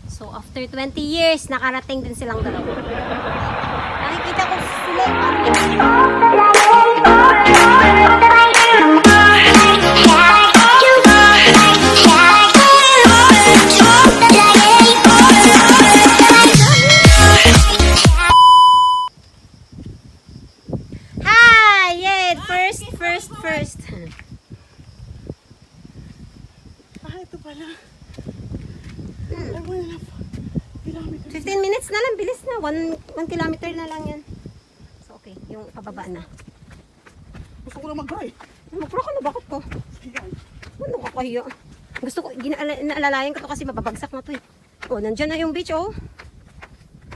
So after 20 years, nakarating din silang dalawa. Nakikita ko sila Hi! Yay! First. Ito pala. 15 minutes na lang, bilis na. 1 kilometer na lang yan. So okay, yung pababa na. Gusto ko lang mag-try. Mag-pro ka na, bakit ko? Ano ka kahiya? Gusto ko, inaalalayan ko to kasi mababagsak na to eh. Oh, nandyan na yung beach oh.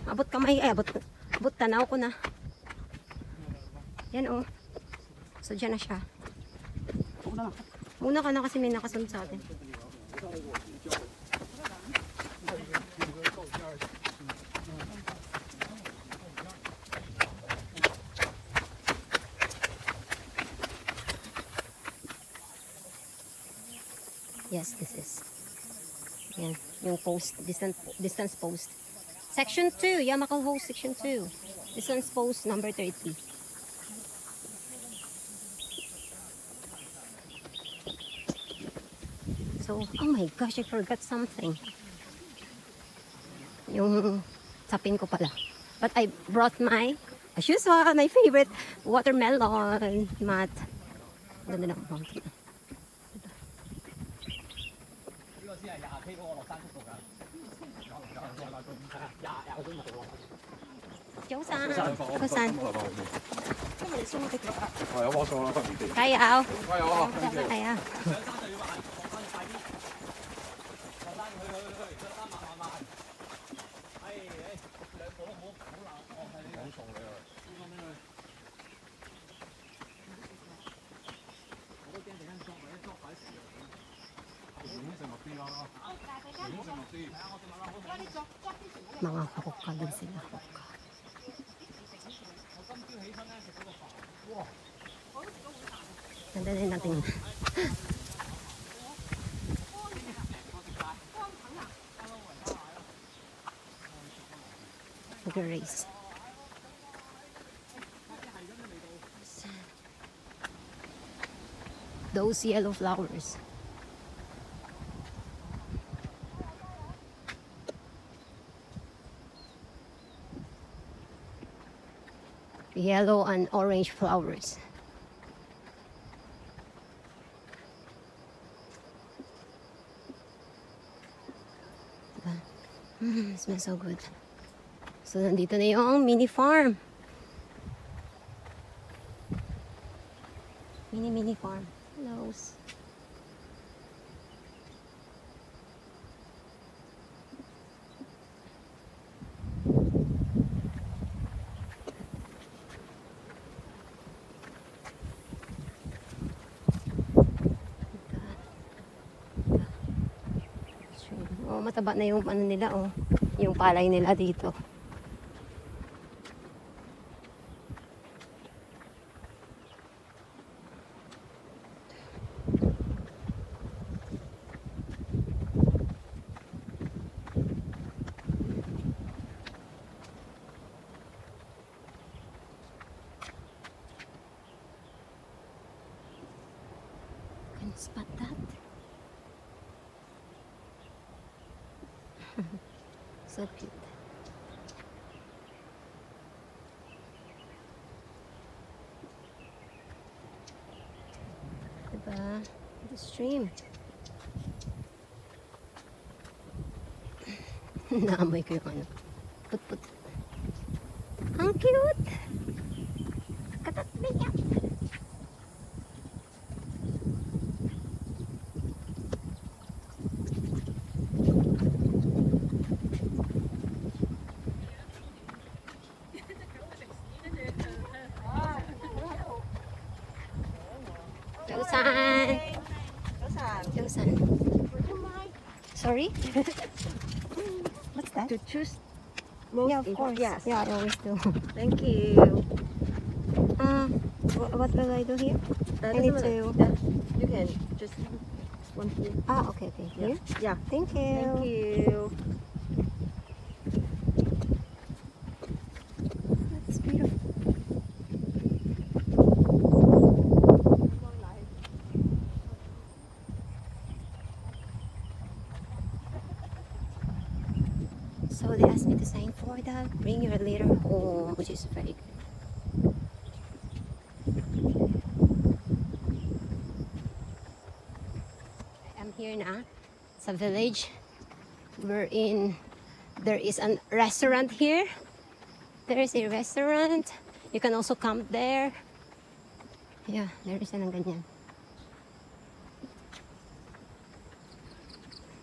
Abot kamay, abot tanaw ko na. Yan oh. So dyan na siya. Muna ka na kasi may nakasunod sa atin. Yes, this is. Yan, yung post, distance post. Section 2, Yamakal Host Section 2. Distance post number 30. So, oh my gosh, I forgot something. Yung sapin ko pala. But I brought my, as usual, my favorite watermelon mat. Ganda ng mountain. Josan. Kaya. Mga hoka din sila, hoka. Ganda din natin. Grace. Those yellow flowers. Yellow and orange flowers. It smells so good. So, nandito na yung mini farm. Mini farm. Hello. Oh, mataba na yung ano nila oh. Yung palay nila dito. Can you spot that? So cute. Diba? The stream. Naamoy ko yung ano. Put. Ang cute! Katatbiyak! Josan. Sorry? What's that? To choose Yeah, of course. Yes. Yeah, I always do. Thank you. What will I do here? I need to... You can just one here. Ah, okay. Here? Yeah. Thank you. Thank you. So they asked me to sign for that. Bring your letter home, which is very good. I'm here now. It's a village. We're in. There is a restaurant here. There is a restaurant. You can also camp there. Yeah, there is anong ganyan.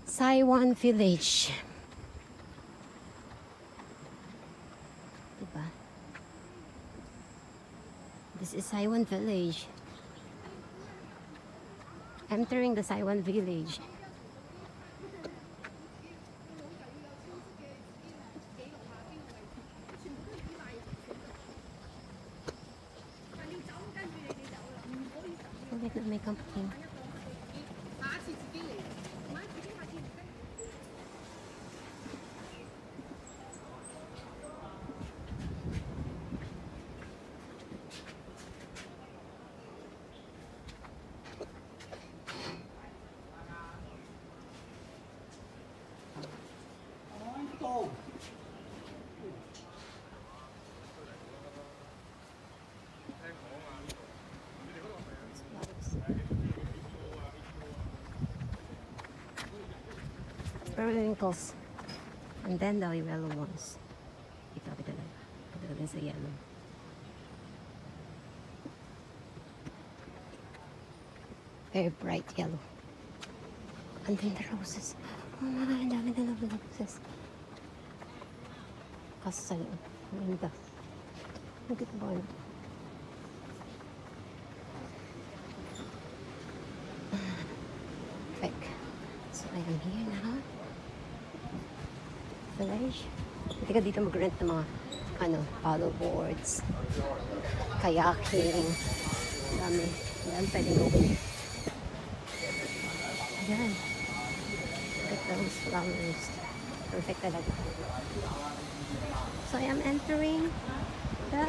Saiwan Village. Diba? This is Saiwan Village. Entering the Saiwan Village. Ulit na may camping. Periwinkles. And then the yellow ones. Ito talaga. Ito din sa yellow. Very bright yellow. And then the roses. Oh my God, ang dami na lang roses. Kasal. Ganda. Look at the barn. Perfect. So I am here now. Village. Hindi ka dito mag-rent ng mga paddle boards, kayaking. Dami. Dami pwedeng gawin. Ayan. Look at those flowers. Perfect talaga. So I am entering the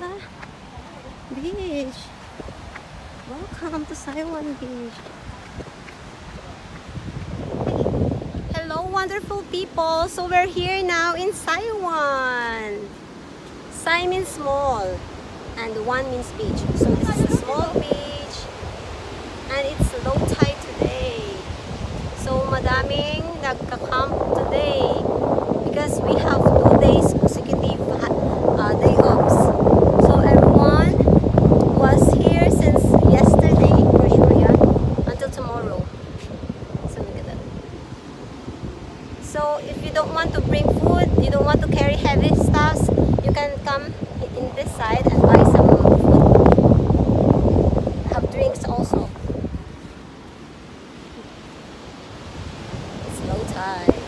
beach. Welcome to Saiwan Beach. Hello, wonderful people. So we're here now in Saiwan. Sai means small and one means beach. So this is a small beach and it's low tide today. So madaming nagka-camp today because we have 2 days consecutive day offs. So everyone was here since yesterday, for sure yan, until tomorrow. So look at that. So if you don't want to bring food, you don't want to carry heavy stuffs, you can come in this side and buy some food. Have drinks also. It's low tide.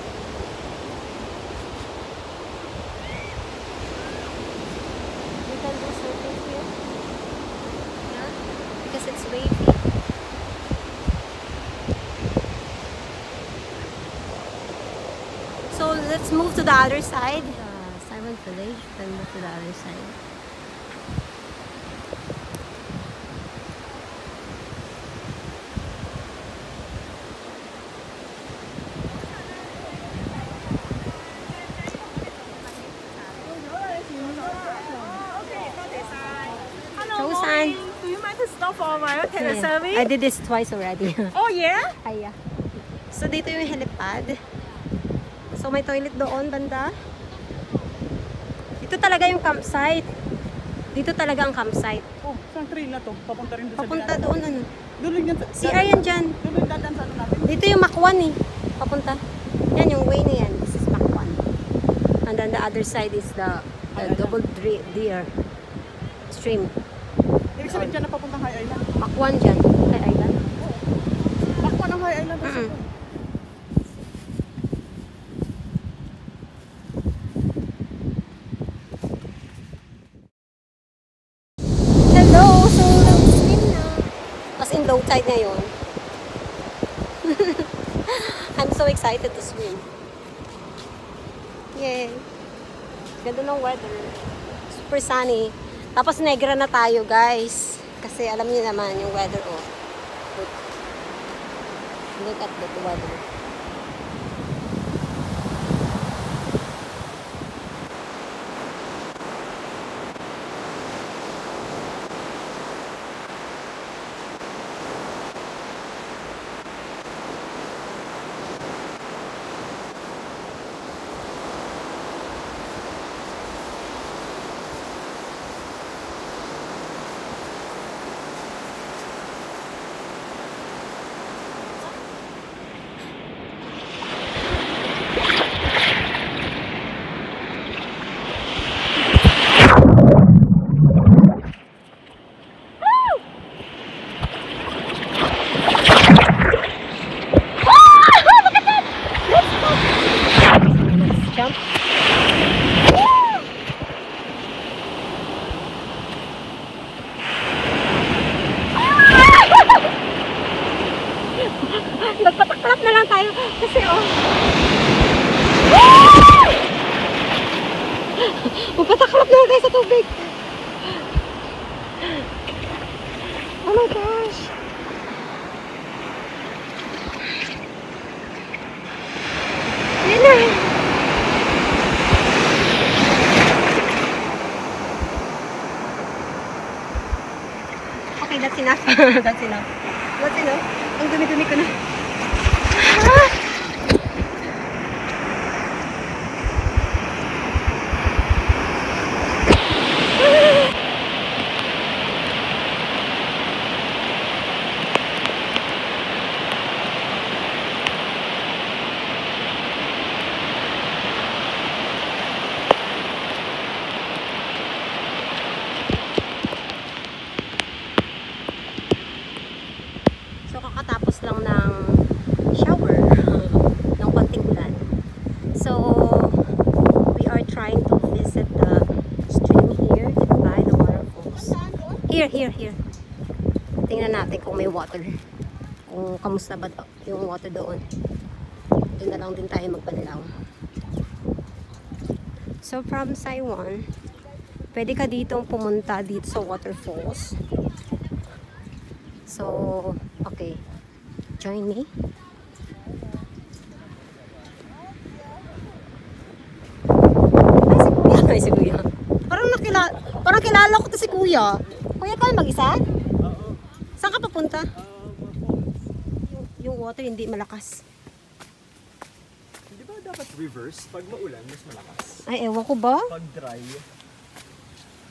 You can do surfing here. Yeah, because it's wavy. So let's move to the other side. Saiwan Village, then move to the other side. Hello, Josan. morning. Do you mind to stop for a while? Take a Yeah. survey? I did this twice already. Oh, yeah? Ay, yeah. So dito yung helipad. So may toilet doon banda. Dito talaga yung campsite. Dito talaga ang campsite. Oh, saan trail na to? Papunta rin doon sa Papunta Binana. doon ano. Doon rin yan. CR yan dyan. Doon rin dadan sa ano natin. Dito yung Makwan eh. Papunta. Yan yung way na yan. This is Makwan. And then the other side is the double deer stream. Ibig sabihin dyan na papuntang High Island. Makwan dyan. Kay Island. Bakwa ng High Island. Mm-mm. Hello! So, nag-swim na. As in low tide ngayon. I'm so excited to swim. Yay! Ganda ng weather. Super sunny. Tapos negra na tayo, guys. Kasi alam niyo naman yung weather, oh. Look at the weather. tubig. Oh my gosh. Yan na. Okay, that's enough. That's enough. That's enough. Ang dumi-dumi ko na. Ah! So, kakatapos lang ng shower ng konting ulan. So, we are trying to visit the stream here by the waterfalls. Here. Tingnan natin kung may water. Kung kamusta ba yung water doon. Doon na lang din tayo magpanilaw. So, from Saiwan, pwede ka ditong pumunta dito sa waterfalls. So, okay. Join me. Ay, si Kuya. Parang kilala ko to si Kuya. Kuya, ka mag-isa? Oo. Saan ka papunta? Yung water hindi malakas. Hindi ba dapat reverse? Pag maulan, mas malakas. Ay, ewan ko ba? Pag dry,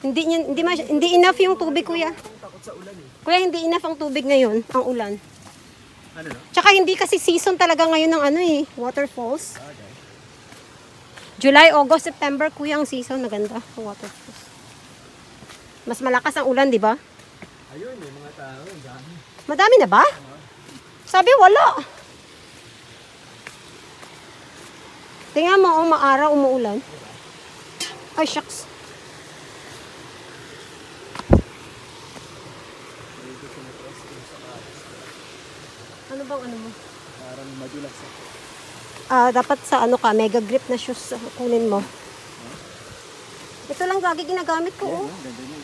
Hindi enough yung tubig, Kuya. akong takot sa ulan eh. Kuya, hindi enough ang tubig ngayon, ang ulan. Ano no? Tsaka hindi kasi season talaga ngayon ng waterfalls. Okay. July, August, September, Kuya, ang season. Maganda ang waterfalls. Mas malakas ang ulan, di ba? Ayun, may mga tao, ang dami. Madami na ba? Sabi, wala. Tingnan mo, maaraw, umuulan. Ay, shucks. Ano bang ano mo? Parang madulas ako. Dapat sa mega grip na shoes kunin mo. Ito lang lagi ginagamit ko, oh. Ganda niya.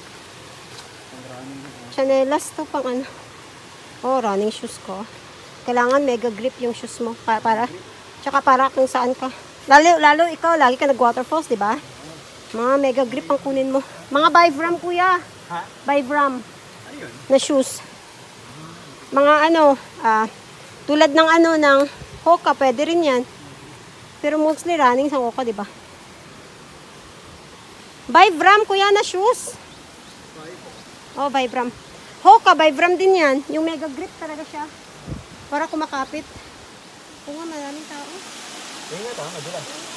Ang running na. Chanelas to pang ano. Oh, running shoes ko. Kailangan mega grip yung shoes mo tsaka para kung saan ka. Lalo ikaw lagi ka nag-waterfalls, 'di ba? Mga mega grip ang kunin mo. Mga Vibram, Kuya. Ha? Vibram Ano yun? na shoes. Mga tulad ng ng Hoka, pwede rin 'yan. Pero mostly running sa Hoka, 'di ba? Vibram, Kuya, na shoes. Oh, Vibram. Hoka, Vibram din 'yan. Yung mega grip talaga siya. Para kumakapit. Oo nga, maraming tao. Ingat ha, madulas.